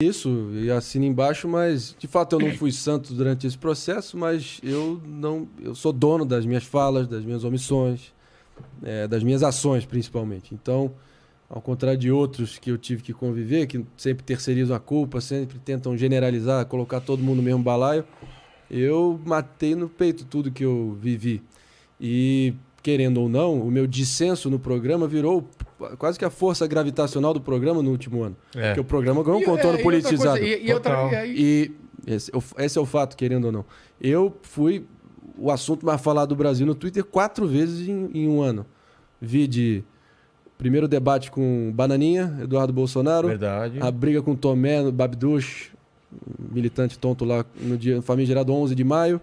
Isso, e assino embaixo, mas de fato eu não fui santo durante esse processo, mas eu sou dono das minhas falas, das minhas omissões, das minhas ações principalmente. Então, ao contrário de outros que eu tive que conviver, que sempre terceirizam a culpa, sempre tentam generalizar, colocar todo mundo no mesmo balaio, eu matei no peito tudo que eu vivi. E, querendo ou não, o meu dissenso no programa virou quase que a força gravitacional do programa no último ano. Porque o programa ganhou um contorno politizado. E esse é o fato, querendo ou não. Eu fui o assunto mais falado do Brasil no Twitter 4 vezes em um ano. Vi de primeiro debate com Bananinha, Eduardo Bolsonaro. Verdade. A briga com Tomé, Babdush, militante tonto lá no dia famigerado 11 de maio.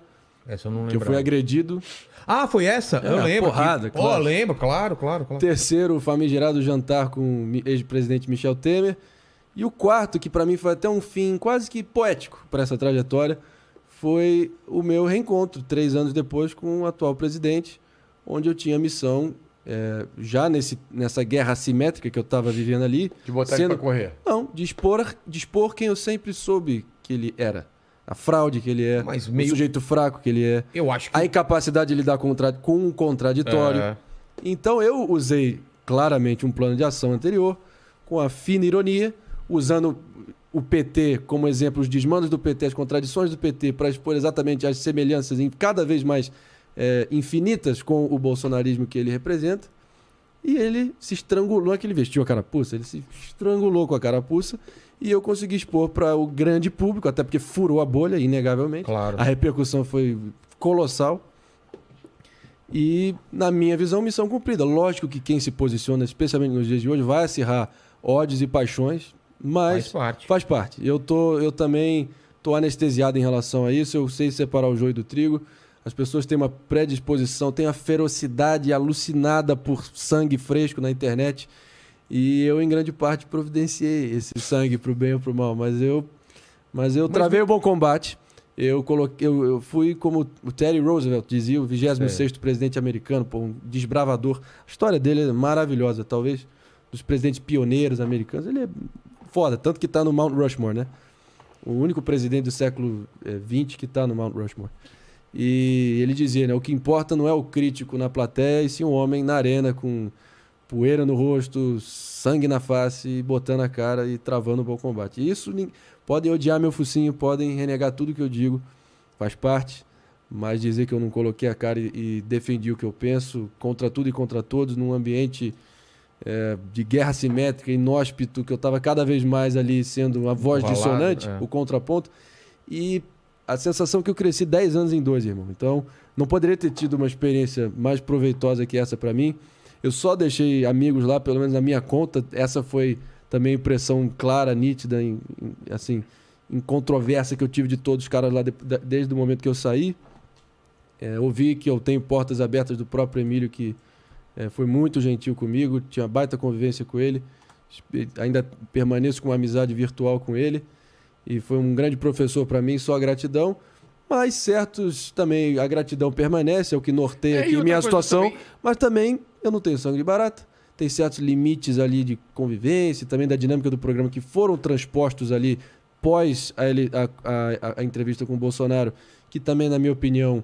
Essa eu não lembro. Que eu fui agredido. Ah, foi essa? Eu lembro. Porrada, claro. Lembro, claro. Terceiro, famigerado jantar com o ex-presidente Michel Temer. E o quarto, que para mim foi até um fim quase que poético para essa trajetória, foi o meu reencontro, 3 anos depois, com o atual presidente, onde eu tinha a missão, já nessa guerra assimétrica que eu estava vivendo ali... De botar ele para correr. Não, de expor quem eu sempre soube que ele era. A fraude que ele é, o sujeito fraco que ele é, eu acho que... a incapacidade de lidar com um contraditório. Então eu usei claramente um plano de ação anterior, com a fina ironia, usando o PT como exemplo, os desmandos do PT, as contradições do PT, para expor exatamente as semelhanças cada vez mais infinitas com o bolsonarismo que ele representa. E ele se estrangulou, não é que ele vestiu a carapuça, ele se estrangulou com a carapuça. E eu consegui expor para o grande público, até porque furou a bolha, inegavelmente. Claro. A repercussão foi colossal. E, na minha visão, missão cumprida. Lógico que quem se posiciona, especialmente nos dias de hoje, vai acirrar ódios e paixões, mas faz parte. Eu também estou anestesiado em relação a isso. Eu sei separar o joio do trigo. As pessoas têm uma predisposição, têm a ferocidade alucinada por sangue fresco na internet. E eu, em grande parte, providenciei esse sangue pro bem ou pro mal. Mas eu travei o bom combate. Eu fui, como o Teddy Roosevelt dizia, o 26º presidente americano, um desbravador. A história dele é maravilhosa, talvez dos presidentes pioneiros americanos. Ele é foda, tanto que está no Mount Rushmore, né? O único presidente do século XX que está no Mount Rushmore. E ele dizia, né? O que importa não é o crítico na plateia, e sim o homem na arena com poeira no rosto, sangue na face, botando a cara e travando o bom combate. Isso, podem odiar meu focinho, podem renegar tudo que eu digo, faz parte, mas dizer que eu não coloquei a cara e defendi o que eu penso, contra tudo e contra todos, num ambiente de guerra simétrica, inóspito, que eu estava cada vez mais ali sendo uma voz dissonante, o contraponto, e a sensação que eu cresci 10 anos em 2, irmão. Então, não poderia ter tido uma experiência mais proveitosa que essa para mim. Eu só deixei amigos lá, pelo menos na minha conta. Essa foi também impressão clara, nítida, incontroversa que eu tive de todos os caras lá desde o momento que eu saí. Ouvi que eu tenho portas abertas do próprio Emílio, que foi muito gentil comigo, tinha baita convivência com ele. Ainda permaneço com uma amizade virtual com ele. E foi um grande professor para mim, só a gratidão. Mas certos também, a gratidão permanece, é o que norteia aqui minha situação. Também... Mas também eu não tenho sangue de barata. Tem certos limites ali de convivência, também da dinâmica do programa que foram transpostos ali pós a entrevista com o Bolsonaro, que também, na minha opinião,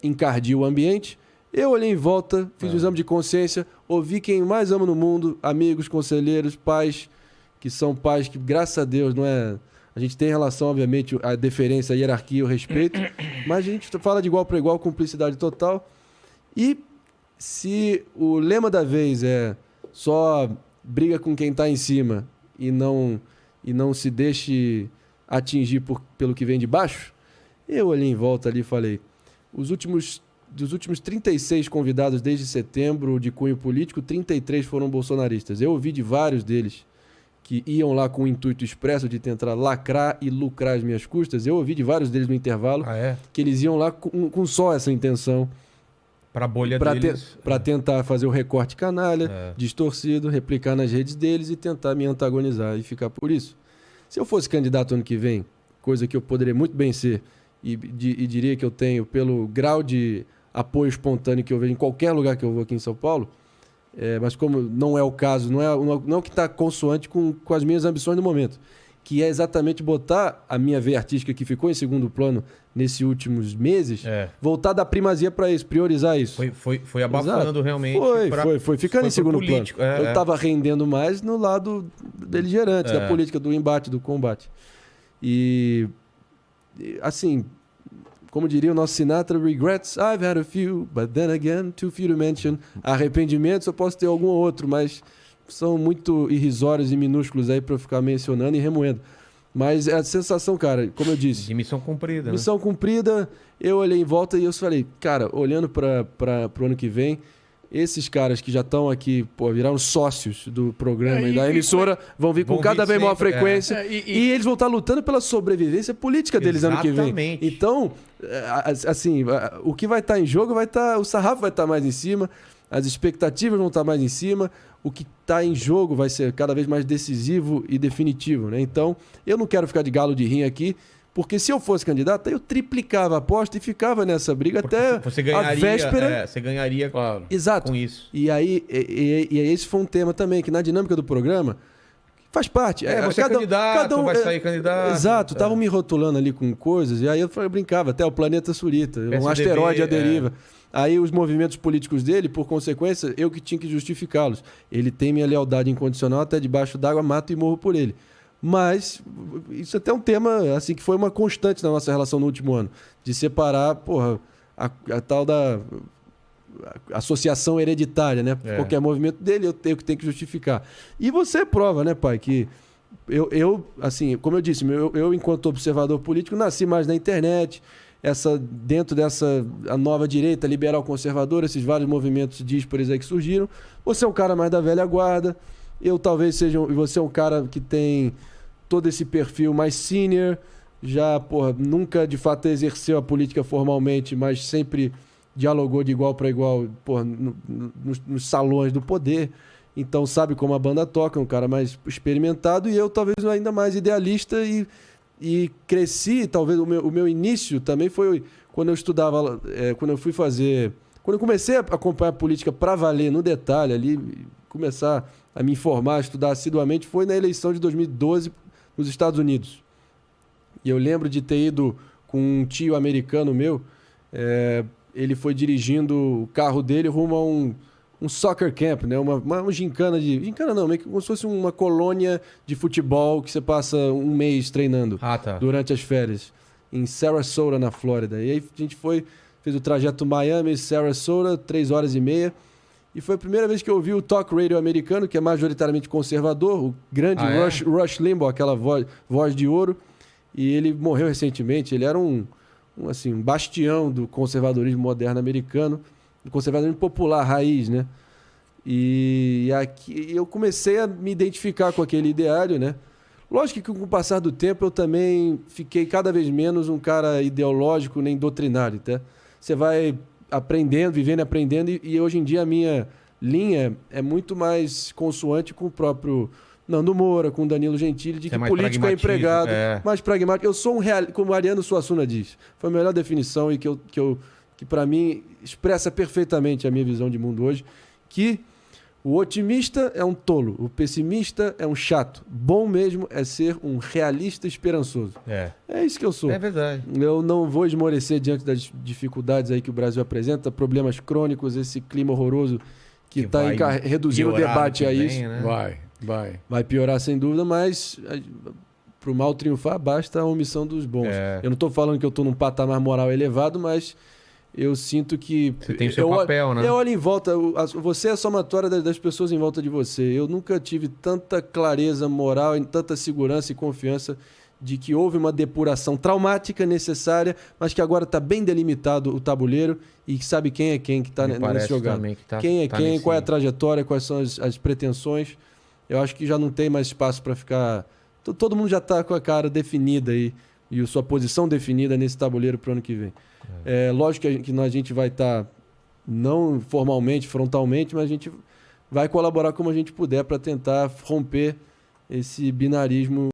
encardiu o ambiente. Eu olhei em volta, fiz um exame de consciência, ouvi quem mais amo no mundo, amigos, conselheiros, pais, que são pais que, graças a Deus, não é... A gente tem relação, obviamente, a deferência, a hierarquia, o respeito, mas a gente fala de igual para igual, cumplicidade total. E se o lema da vez é só briga com quem está em cima e não se deixe atingir pelo que vem de baixo, eu olhei em volta ali e falei, dos últimos 36 convidados desde setembro de cunho político, 33 foram bolsonaristas. Eu ouvi de vários deles que iam lá com o intuito expresso de tentar lacrar e lucrar as minhas custas. Eu ouvi de vários deles no intervalo que eles iam lá com só essa intenção. Para a bolha deles. Para tentar fazer o recorte canalha, distorcido, replicar nas redes deles e tentar me antagonizar e ficar por isso. Se eu fosse candidato ano que vem, coisa que eu poderia muito bem ser, e diria que eu tenho pelo grau de apoio espontâneo que eu vejo em qualquer lugar que eu vou aqui em São Paulo, mas como não é o caso, não é o que está consoante com as minhas ambições no momento. que é exatamente botar a minha veia artística que ficou em segundo plano nesses últimos meses, voltar da primazia para isso, priorizar isso. Foi abafando Exato. realmente. Foi ficando em segundo plano. Eu estava rendendo mais no lado beligerante, da política, do embate, do combate. E assim, como diria o nosso Sinatra, regrets, I've had a few, but then again, too few to mention. Arrependimentos, eu posso ter algum outro, mas são muito irrisórios e minúsculos aí para eu ficar mencionando e remoendo. Mas é a sensação, cara, como eu disse... De missão cumprida, Missão cumprida, eu olhei em volta e eu falei, cara, olhando para o ano que vem, esses caras que já estão aqui, viraram sócios do programa e da emissora, vão vir com cada vez maior frequência. E eles vão estar lutando pela sobrevivência política deles ano que vem. Então, assim, o que vai estar em jogo o sarrafo vai estar mais em cima, as expectativas vão estar mais em cima, o que está em jogo vai ser cada vez mais decisivo e definitivo, né? Então, eu não quero ficar de galo de rinha aqui, porque se eu fosse candidato, eu triplicava a aposta e ficava nessa briga porque até a véspera. Você ganharia claro. Exato. Com isso. E aí, esse foi um tema também, que na dinâmica do programa faz parte. Você é candidato, vai sair candidato. Exato. Estavam me rotulando ali com coisas, e aí eu brincava, até o planeta Surita, um asteroide à deriva. Aí os movimentos políticos dele, por consequência, eu que tinha que justificá-los. Ele tem minha lealdade incondicional, até debaixo d'água, mato e morro por ele. Mas isso é até um tema assim, que foi uma constante na nossa relação no último ano. De separar, a tal da associação hereditária, né? Qualquer movimento dele, eu tenho que justificar. E você prova, né, pai, que eu assim, como eu disse, eu enquanto observador político, nasci mais na internet, dentro dessa a nova direita, liberal conservadora, esses vários movimentos díspares aí que surgiram. Você é um cara mais da velha guarda, eu talvez seja, e você é um cara que tem todo esse perfil mais senior, já, nunca de fato exerceu a política formalmente, mas sempre dialogou de igual para igual, nos salões do poder. Então sabe como a banda toca, um cara mais experimentado, e eu talvez ainda mais idealista e cresci, talvez o meu início também foi quando eu estudava, quando eu comecei a acompanhar a política para valer no detalhe ali, começar a me informar, a estudar assiduamente, foi na eleição de 2012 nos Estados Unidos. E eu lembro de ter ido com um tio americano meu, ele foi dirigindo o carro dele rumo a um soccer camp, né? Uma gincana gincana não, meio que como se fosse uma colônia de futebol que você passa um mês treinando durante as férias, em Sarasota, na Flórida. E aí a gente fez o trajeto Miami-Sarasota, 3 horas e meia, e foi a primeira vez que eu ouvi o talk radio americano, que é majoritariamente conservador, o grande Rush Limbaugh, aquela voz de ouro, e ele morreu recentemente. Ele era um bastião do conservadorismo moderno americano, do conservadorismo popular, raiz, né? E aqui eu comecei a me identificar com aquele ideário, né? Lógico que com o passar do tempo eu também fiquei cada vez menos um cara ideológico nem doutrinário, tá? Você vai aprendendo, vivendo e aprendendo, e hoje em dia a minha linha é muito mais consoante com o próprio Nando Moura, com o Danilo Gentili, de que político é empregado, mais pragmático. Eu sou como Ariano Suassuna diz, foi a melhor definição e que para mim expressa perfeitamente a minha visão de mundo hoje, que o otimista é um tolo, o pessimista é um chato. Bom mesmo é ser um realista esperançoso. É isso que eu sou. É verdade. Eu não vou esmorecer diante das dificuldades aí que o Brasil apresenta, problemas crônicos, esse clima horroroso que está reduzindo o debate a isso. Né? Vai piorar sem dúvida, mas para o mal triunfar basta a omissão dos bons. Eu não estou falando que eu estou num patamar moral elevado, mas eu sinto que... Você tem o seu papel, né? Eu olho em volta, você é a somatória das pessoas em volta de você. Eu nunca tive tanta clareza moral, tanta segurança e confiança de que houve uma depuração traumática necessária, mas que agora está bem delimitado o tabuleiro e que sabe quem é quem que está nesse jogado. Quem é quem, qual é a trajetória, quais são as pretensões. Eu acho que já não tem mais espaço para ficar... Todo mundo já está com a cara definida aí e a sua posição definida nesse tabuleiro para o ano que vem. Lógico que a gente vai estar, não formalmente, frontalmente, mas a gente vai colaborar como a gente puder para tentar romper esse binarismo